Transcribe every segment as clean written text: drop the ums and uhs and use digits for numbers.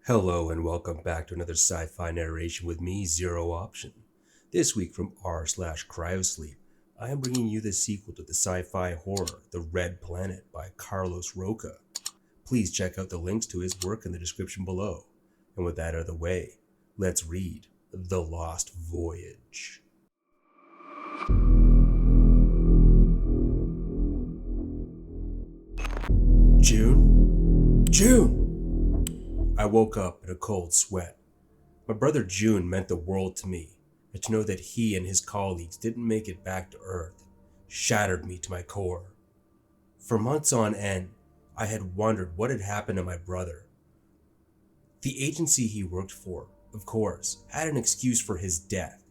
Hello and welcome back to another sci-fi narration with me, Zero Option. This week from r/Cryosleep, I am bringing you the sequel to the sci-fi horror The Red Planet by Carlos Roca. Please check out the links to his work in the description below. And with that out of the way, let's read The Lost Voyage. June! I woke up in a cold sweat. My brother June meant the world to me, and to know that he and his colleagues didn't make it back to Earth shattered me to my core. For months on end, I had wondered what had happened to my brother. The agency he worked for, of course, had an excuse for his death,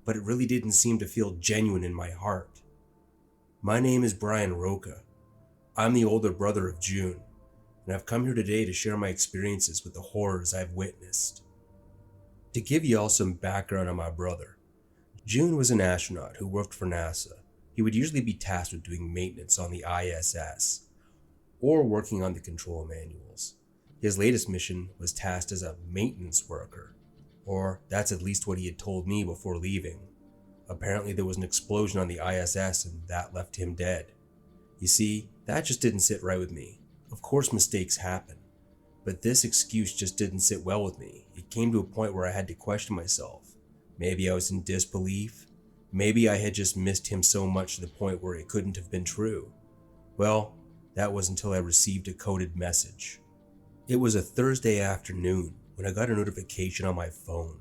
but it really didn't seem to feel genuine in my heart. My name is Brian Roca. I'm the older brother of June, and I've come here today to share my experiences with the horrors I've witnessed. To give you all some background on my brother, June was an astronaut who worked for NASA. He would usually be tasked with doing maintenance on the ISS or working on the control manuals. His latest mission was tasked as a maintenance worker, or that's at least what he had told me before leaving. Apparently there was an explosion on the ISS and that left him dead. You see, that just didn't sit right with me. Of course mistakes happen, but this excuse just didn't sit well with me. It came to a point where I had to question myself. Maybe I was in disbelief. Maybe I had just missed him so much to the point where it couldn't have been true. Well, that was until I received a coded message. It was a Thursday afternoon when I got a notification on my phone.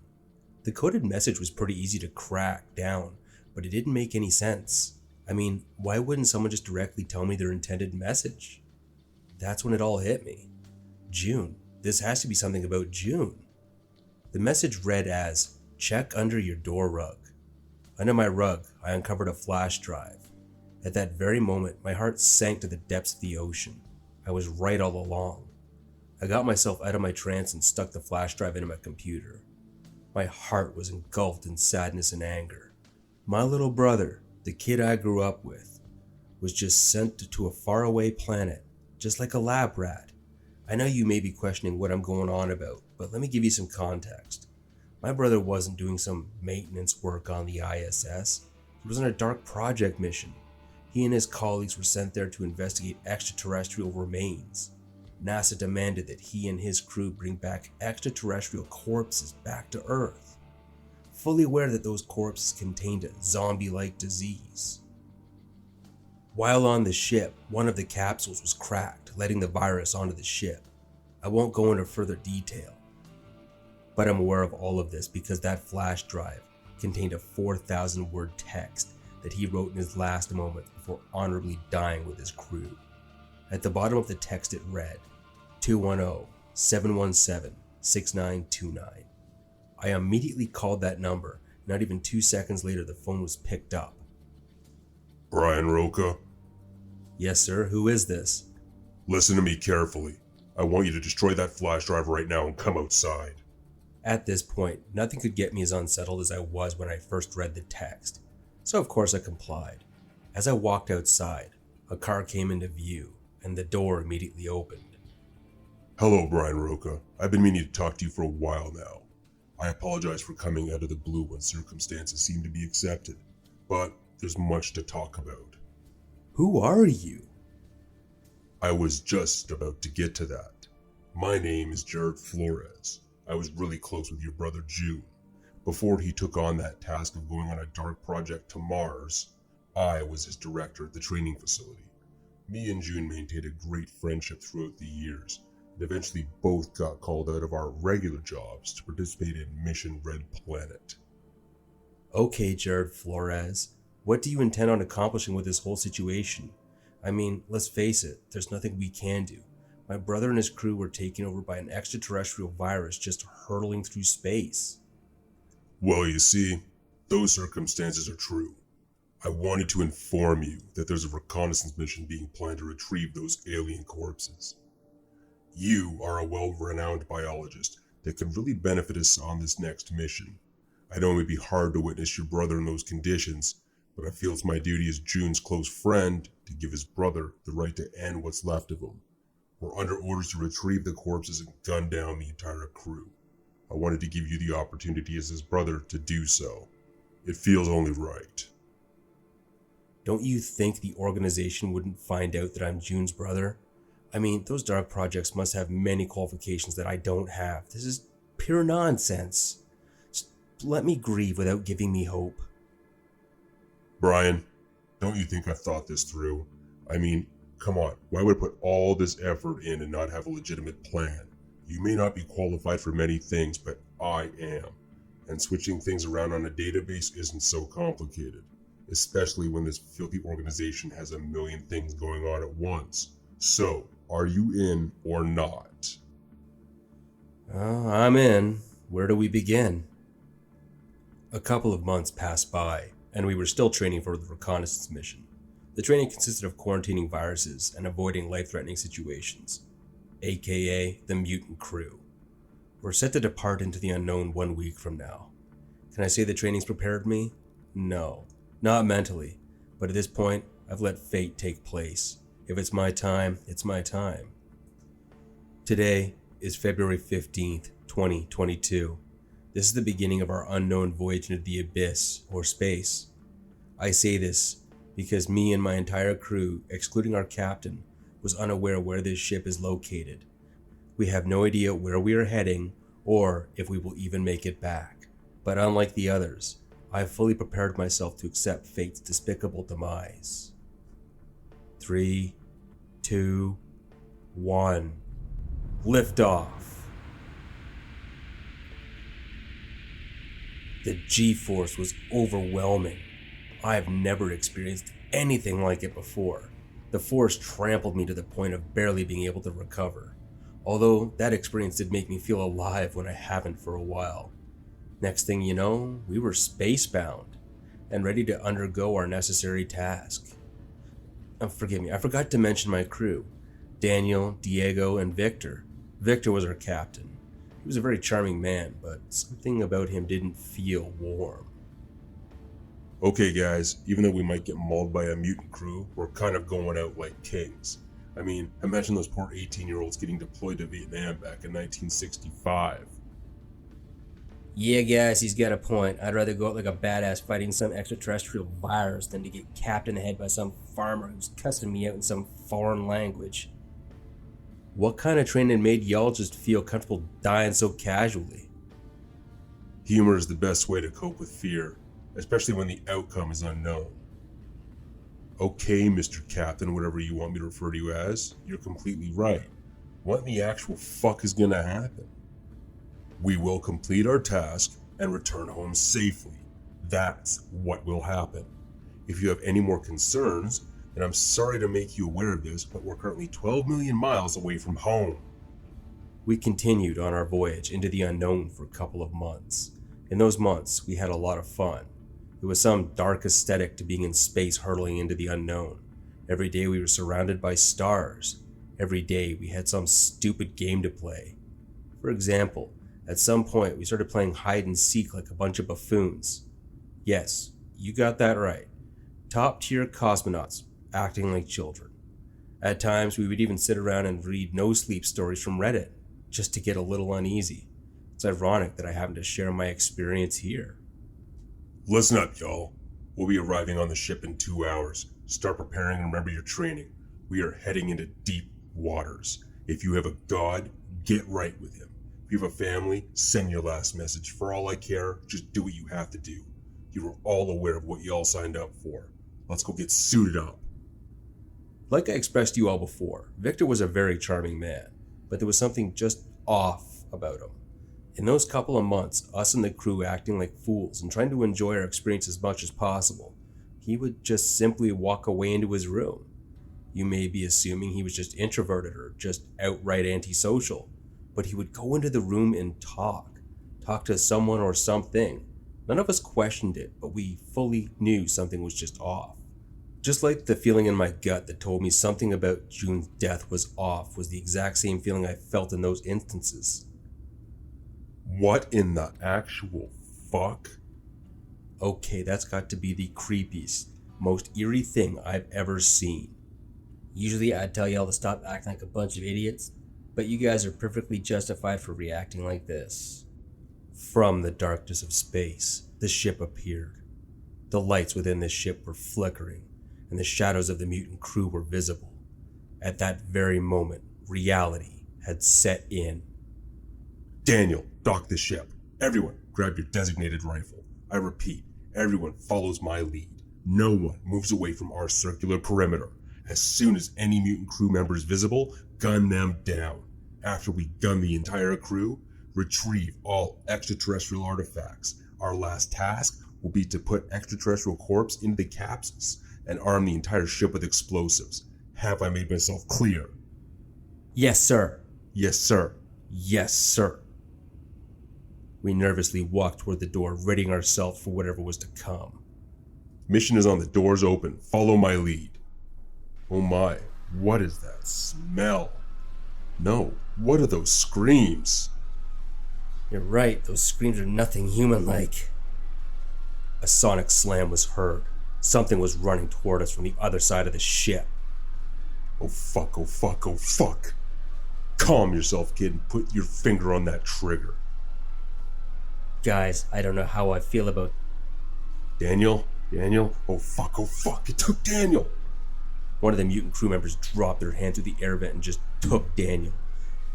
The coded message was pretty easy to crack down, but it didn't make any sense. I mean, why wouldn't someone just directly tell me their intended message? That's when it all hit me. June. This has to be something about June. The message read as, "Check under your door rug." Under my rug, I uncovered a flash drive. At that very moment, my heart sank to the depths of the ocean. I was right all along. I got myself out of my trance and stuck the flash drive into my computer. My heart was engulfed in sadness and anger. My little brother, the kid I grew up with, was just sent to a faraway planet, just like a lab rat. I know you may be questioning what I'm going on about, but let me give you some context. My brother wasn't doing some maintenance work on the ISS. He was on a dark project mission. He and his colleagues were sent there to investigate extraterrestrial remains. NASA demanded that he and his crew bring back extraterrestrial corpses back to Earth, fully aware that those corpses contained a zombie-like disease. While on the ship, one of the capsules was cracked, letting the virus onto the ship. I won't go into further detail, but I'm aware of all of this because that flash drive contained a 4,000-word text that he wrote in his last moments before honorably dying with his crew. At the bottom of the text it read, 210-717-6929. I immediately called that number. Not even 2 seconds later, the phone was picked up. Brian Roca? Yes, sir. Who is this? Listen to me carefully. I want you to destroy that flash drive right now and come outside. At this point, nothing could get me as unsettled as I was when I first read the text, so of course I complied. As I walked outside, a car came into view, and the door immediately opened. Hello, Brian Roca. I've been meaning to talk to you for a while now. I apologize for coming out of the blue when circumstances seem to be accepted, but there's much to talk about. Who are you? I was just about to get to that. My name is Jared Flores. I was really close with your brother June. Before he took on that task of going on a dark project to Mars, I was his director at the training facility. Me and June maintained a great friendship throughout the years, and eventually both got called out of our regular jobs to participate in Mission Red Planet. Okay, Jared Flores. What do you intend on accomplishing with this whole situation? I mean, let's face it, there's nothing we can do. My brother and his crew were taken over by an extraterrestrial virus just hurtling through space. Well, you see, those circumstances are true. I wanted to inform you that there's a reconnaissance mission being planned to retrieve those alien corpses. You are a well-renowned biologist that could really benefit us on this next mission. I know it would be hard to witness your brother in those conditions, but I feel it's my duty as June's close friend to give his brother the right to end what's left of him. We're under orders to retrieve the corpses and gun down the entire crew. I wanted to give you the opportunity as his brother to do so. It feels only right. Don't you think the organization wouldn't find out that I'm June's brother? I mean, those dark projects must have many qualifications that I don't have. This is pure nonsense. Just let me grieve without giving me hope. Brian, don't you think I've thought this through? I mean, come on, why would I put all this effort in and not have a legitimate plan? You may not be qualified for many things, but I am. And switching things around on a database isn't so complicated, especially when this filthy organization has a million things going on at once. So, are you in or not? I'm in. Where do we begin? A couple of months passed by, and we were still training for the reconnaissance mission. The training consisted of quarantining viruses and avoiding life-threatening situations, aka the mutant crew. We're set to depart into the unknown 1 week from now. Can I say the training's prepared me? No, not mentally, but at this point, I've let fate take place. If it's my time, it's my time. Today is February 15th, 2022. This is the beginning of our unknown voyage into the abyss, or space. I say this because me and my entire crew, excluding our captain, was unaware where this ship is located. We have no idea where we are heading, or if we will even make it back. But unlike the others, I have fully prepared myself to accept fate's despicable demise. 3, 2, 1. Lift off. The G-force was overwhelming. I have never experienced anything like it before. The force trampled me to the point of barely being able to recover. Although that experience did make me feel alive when I haven't for a while. Next thing you know, we were spacebound and ready to undergo our necessary task. Forgive me, I forgot to mention my crew. Daniel, Diego, and Victor. Victor was our captain. He was a very charming man, but something about him didn't feel warm. Okay guys, even though we might get mauled by a mutant crew, we're kind of going out like kings. I mean, imagine those poor 18-year-olds getting deployed to Vietnam back in 1965. Yeah, guys, he's got a point. I'd rather go out like a badass fighting some extraterrestrial virus than to get capped in the head by some farmer who's cussing me out in some foreign language. What kind of training made y'all just feel comfortable dying so casually? Humor is the best way to cope with fear, especially when the outcome is unknown. Okay, Mr. Captain, whatever you want me to refer to you as, you're completely right. What in the actual fuck is gonna happen? We will complete our task and return home safely. That's what will happen. If you have any more concerns, then I'm sorry to make you aware of this, but we're currently 12 million miles away from home. We continued on our voyage into the unknown for a couple of months. In those months, we had a lot of fun. There was some dark aesthetic to being in space hurtling into the unknown. Every day we were surrounded by stars. Every day we had some stupid game to play. For example, at some point we started playing hide and seek like a bunch of buffoons. Yes, you got that right. Top tier cosmonauts acting like children. At times we would even sit around and read no sleep stories from Reddit just to get a little uneasy. It's ironic that I happen to share my experience here. Listen up, y'all. We'll be arriving on the ship in 2 hours. Start preparing and remember your training. We are heading into deep waters. If you have a god, get right with him. If you have a family, send your last message. For all I care, just do what you have to do. You are all aware of what you all signed up for. Let's go get suited up. Like I expressed to you all before, Victor was a very charming man, but there was something just off about him. In those couple of months, us and the crew acting like fools and trying to enjoy our experience as much as possible, he would just simply walk away into his room. You may be assuming he was just introverted or just outright antisocial, but he would go into the room and talk to someone or something. None of us questioned it, but we fully knew something was just off. Just like the feeling in my gut that told me something about June's death was off was the exact same feeling I felt in those instances. What in the actual fuck? Okay, that's got to be the creepiest, most eerie thing I've ever seen. Usually I'd tell y'all to stop acting like a bunch of idiots, but you guys are perfectly justified for reacting like this. From the darkness of space, the ship appeared. The lights within the ship were flickering, and the shadows of the mutant crew were visible. At that very moment, reality had set in. Daniel, dock the ship. Everyone, grab your designated rifle. I repeat, everyone follows my lead. No one moves away from our circular perimeter. As soon as any mutant crew member is visible, gun them down. After we gun the entire crew, retrieve all extraterrestrial artifacts. Our last task will be to put extraterrestrial corpse into the capsules and arm the entire ship with explosives. Have I made myself clear? Yes, sir. Yes, sir. Yes, sir. We nervously walked toward the door, readying ourselves for whatever was to come. Mission is on, the doors open. Follow my lead. Oh my, what is that smell? No, what are those screams? You're right, those screams are nothing human-like. A sonic slam was heard. Something was running toward us from the other side of the ship. Oh fuck, oh fuck, oh fuck. Calm yourself, kid, and put your finger on that trigger. Guys, I don't know how I feel about... Daniel, oh fuck, it took Daniel. One of the mutant crew members dropped their hand through the air vent and just took Daniel.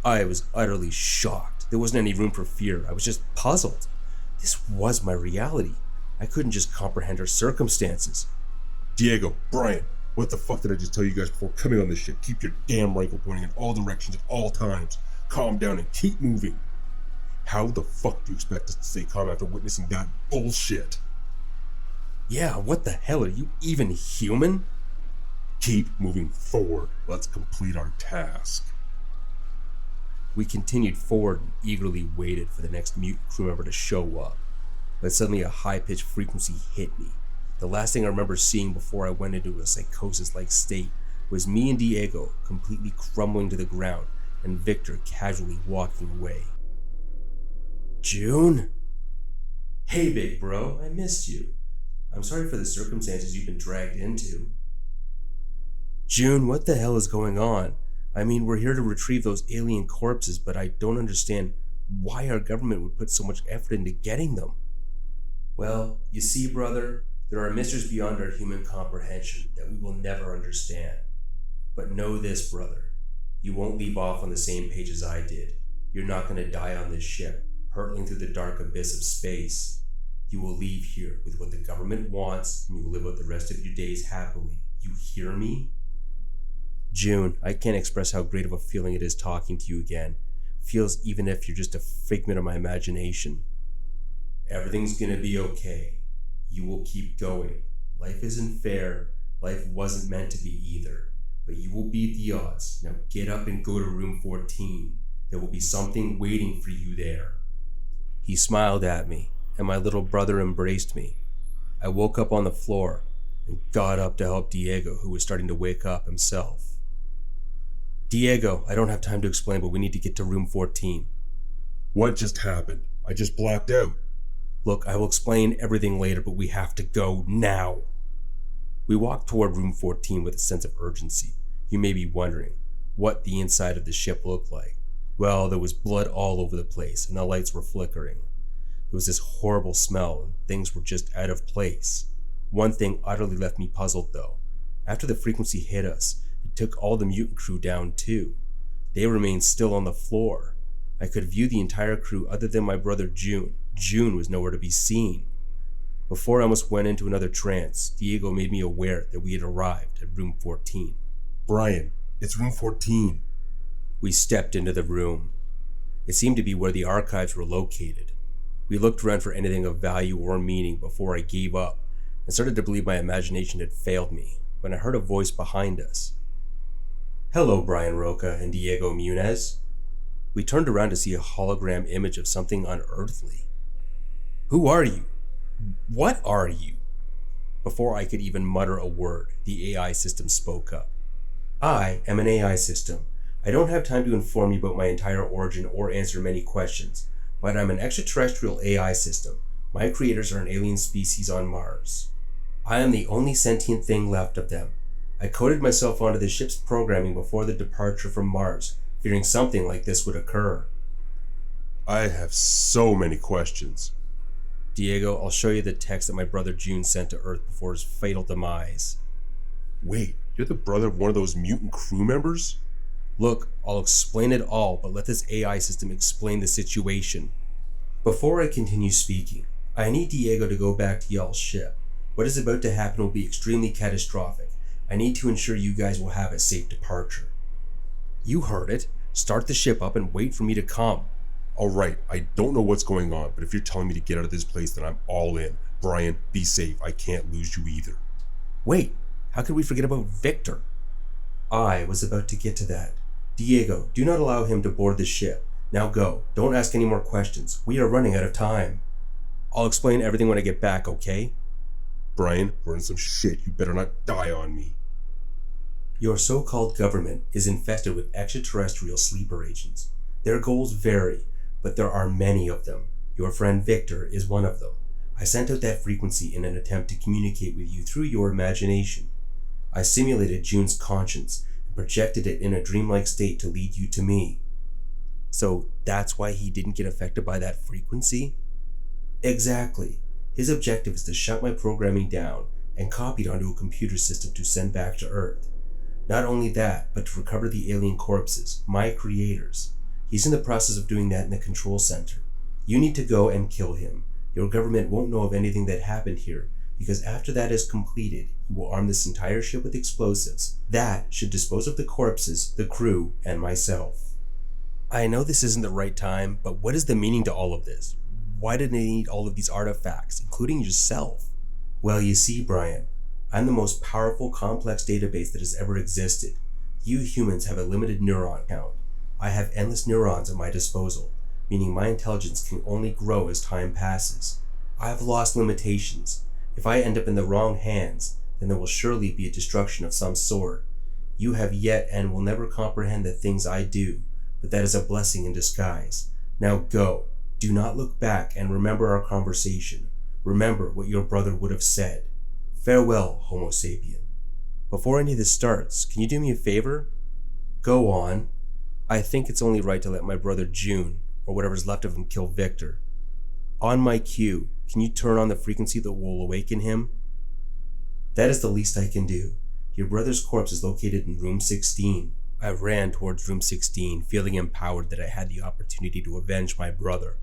I was utterly shocked. There wasn't any room for fear. I was just puzzled. This was my reality. I couldn't just comprehend our circumstances. Diego, Brian, what the fuck did I just tell you guys before coming on this ship? Keep your damn rifle pointing in all directions at all times. Calm down and keep moving. How the fuck do you expect us to stay calm after witnessing that bullshit? Yeah, what the hell? Are you even human? Keep moving forward. Let's complete our task. We continued forward and eagerly waited for the next mutant crew member to show up. But suddenly a high-pitched frequency hit me. The last thing I remember seeing before I went into a psychosis-like state was me and Diego completely crumbling to the ground and Victor casually walking away. June? Hey, big bro, I missed you. I'm sorry for the circumstances you've been dragged into. June, what the hell is going on? I mean, we're here to retrieve those alien corpses, but I don't understand why our government would put so much effort into getting them. Well, you see, brother, there are mysteries beyond our human comprehension that we will never understand. But know this, brother, you won't leave off on the same page as I did. You're not going to die on this ship, hurtling through the dark abyss of space. You will leave here with what the government wants, and you will live out the rest of your days happily. You hear me? June, I can't express how great of a feeling it is talking to you again. Feels even if you're just a figment of my imagination. Everything's gonna be okay. You will keep going. Life isn't fair. Life wasn't meant to be either. But you will beat the odds. Now get up and go to room 14. There will be something waiting for you there. He smiled at me, and my little brother embraced me. I woke up on the floor and got up to help Diego, who was starting to wake up himself. Diego, I don't have time to explain, but we need to get to room 14. What just happened? I just blacked out. Look, I will explain everything later, but we have to go now. We walked toward room 14 with a sense of urgency. You may be wondering what the inside of the ship looked like. Well, there was blood all over the place, and the lights were flickering. There was this horrible smell, and things were just out of place. One thing utterly left me puzzled, though. After the frequency hit us, it took all the mutant crew down, too. They remained still on the floor. I could view the entire crew other than my brother June. June was nowhere to be seen. Before I almost went into another trance, Diego made me aware that we had arrived at room 14. Brian, it's room 14. We stepped into the room. It seemed to be where the archives were located. We looked around for anything of value or meaning before I gave up and started to believe my imagination had failed me when I heard a voice behind us. Hello, Brian Roca and Diego Munez. We turned around to see a hologram image of something unearthly. Who are you? What are you? Before I could even mutter a word, the AI system spoke up. I am an AI system. I don't have time to inform you about my entire origin or answer many questions, but I'm an extraterrestrial AI system. My creators are an alien species on Mars. I am the only sentient thing left of them. I coded myself onto the ship's programming before the departure from Mars, fearing something like this would occur. I have so many questions. Diego, I'll show you the text that my brother June sent to Earth before his fatal demise. Wait, you're the brother of one of those mutant crew members? Look, I'll explain it all, but let this AI system explain the situation. Before I continue speaking, I need Diego to go back to y'all's ship. What is about to happen will be extremely catastrophic. I need to ensure you guys will have a safe departure. You heard it. Start the ship up and wait for me to come. Alright, I don't know what's going on, but if you're telling me to get out of this place, then I'm all in. Brian, be safe. I can't lose you either. Wait, how could we forget about Victor? I was about to get to that. Diego, do not allow him to board the ship. Now go. Don't ask any more questions. We are running out of time. I'll explain everything when I get back, okay? Brian, we're in some shit. You better not die on me. Your so-called government is infested with extraterrestrial sleeper agents. Their goals vary, but there are many of them. Your friend Victor is one of them. I sent out that frequency in an attempt to communicate with you through your imagination. I simulated June's conscience and projected it in a dreamlike state to lead you to me. So that's why he didn't get affected by that frequency? Exactly. His objective is to shut my programming down and copy it onto a computer system to send back to Earth. Not only that, but to recover the alien corpses, my creators. He's in the process of doing that in the control center. You need to go and kill him. Your government won't know of anything that happened here, because after that is completed, you will arm this entire ship with explosives. That should dispose of the corpses, the crew, and myself. I know this isn't the right time, but what is the meaning to all of this? Why did they need all of these artifacts, including yourself? Well, you see, Brian, I'm the most powerful, complex database that has ever existed. You humans have a limited neuron count. I have endless neurons at my disposal, meaning my intelligence can only grow as time passes. I have lost limitations. If I end up in the wrong hands, then there will surely be a destruction of some sort. You have yet and will never comprehend the things I do, but that is a blessing in disguise. Now go. Do not look back and remember our conversation. Remember what your brother would have said. Farewell, Homo sapien. Before any of this starts, can you do me a favor? Go on. I think it's only right to let my brother June, or whatever's left of him, kill Victor. On my cue, can you turn on the frequency that will awaken him? That is the least I can do. Your brother's corpse is located in room 16. I ran towards room 16, feeling empowered that I had the opportunity to avenge my brother.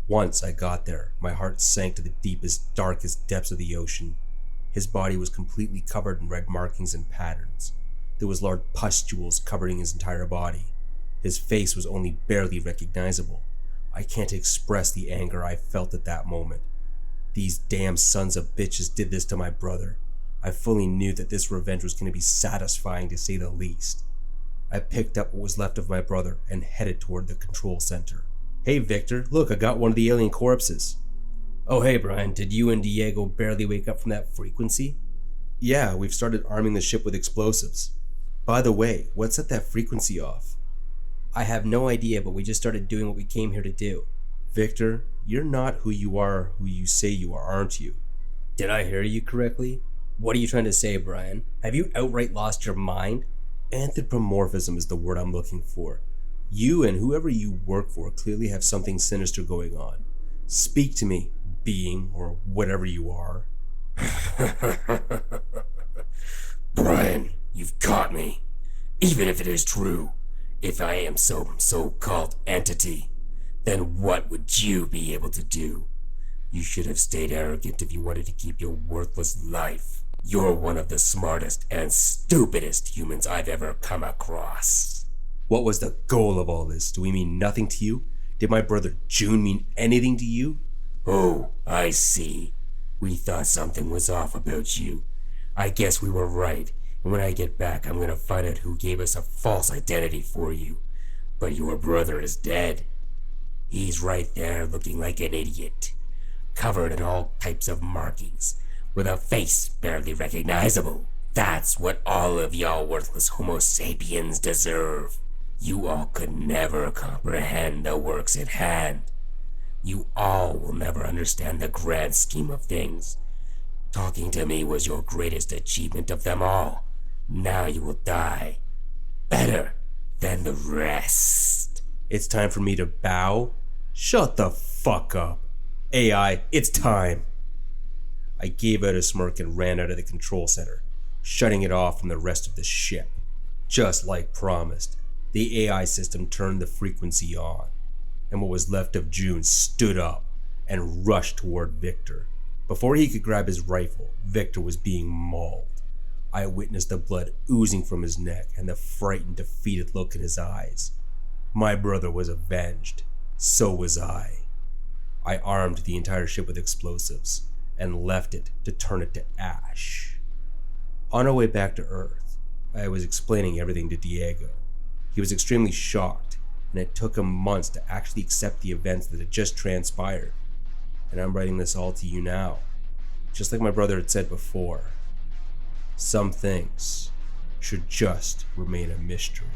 Once I got there, my heart sank to the deepest, darkest depths of the ocean. His body was completely covered in red markings and patterns. There was large pustules covering his entire body. His face was only barely recognizable. I can't express the anger I felt at that moment. These damn sons of bitches did this to my brother. I fully knew that this revenge was going to be satisfying, to say the least. I picked up what was left of my brother and headed toward the control center. Hey Victor, look, I got one of the alien corpses. Oh hey Brian, did you and Diego barely wake up from that frequency? Yeah, we've started arming the ship with explosives. By the way, what set that frequency off? I have no idea, but we just started doing what we came here to do. Victor, you're not who you say you are, aren't you? Did I hear you correctly? What are you trying to say, Brian? Have you outright lost your mind? Anthropomorphism is the word I'm looking for. You and whoever you work for clearly have something sinister going on. Speak to me, being, or whatever you are. Brian, you've caught me. Even if it is true, if I am some so-called entity, then what would you be able to do? You should have stayed arrogant if you wanted to keep your worthless life. You're one of the smartest and stupidest humans I've ever come across. What was the goal of all this? Do we mean nothing to you? Did my brother June mean anything to you? Oh, I see. We thought something was off about you. I guess we were right, and when I get back, I'm gonna find out who gave us a false identity for you. But your brother is dead. He's right there looking like an idiot, covered in all types of markings, with a face barely recognizable. That's what all of y'all worthless Homo sapiens deserve. You all could never comprehend the works at hand. You all will never understand the grand scheme of things. Talking to me was your greatest achievement of them all. Now you will die. Better than the rest. It's time for me to bow? Shut the fuck up. AI, it's time. I gave out a smirk and ran out of the control center, shutting it off from the rest of the ship. Just like promised, the AI system turned the frequency on, and what was left of June stood up and rushed toward Victor. Before he could grab his rifle, Victor was being mauled. I witnessed the blood oozing from his neck and the frightened, defeated look in his eyes. My brother was avenged. So was I. I armed the entire ship with explosives and left it to turn it to ash. On our way back to Earth, I was explaining everything to Diego. He was extremely shocked, and it took him months to actually accept the events that had just transpired. And I'm writing this all to you now, just like my brother had said before. Some things should just remain a mystery.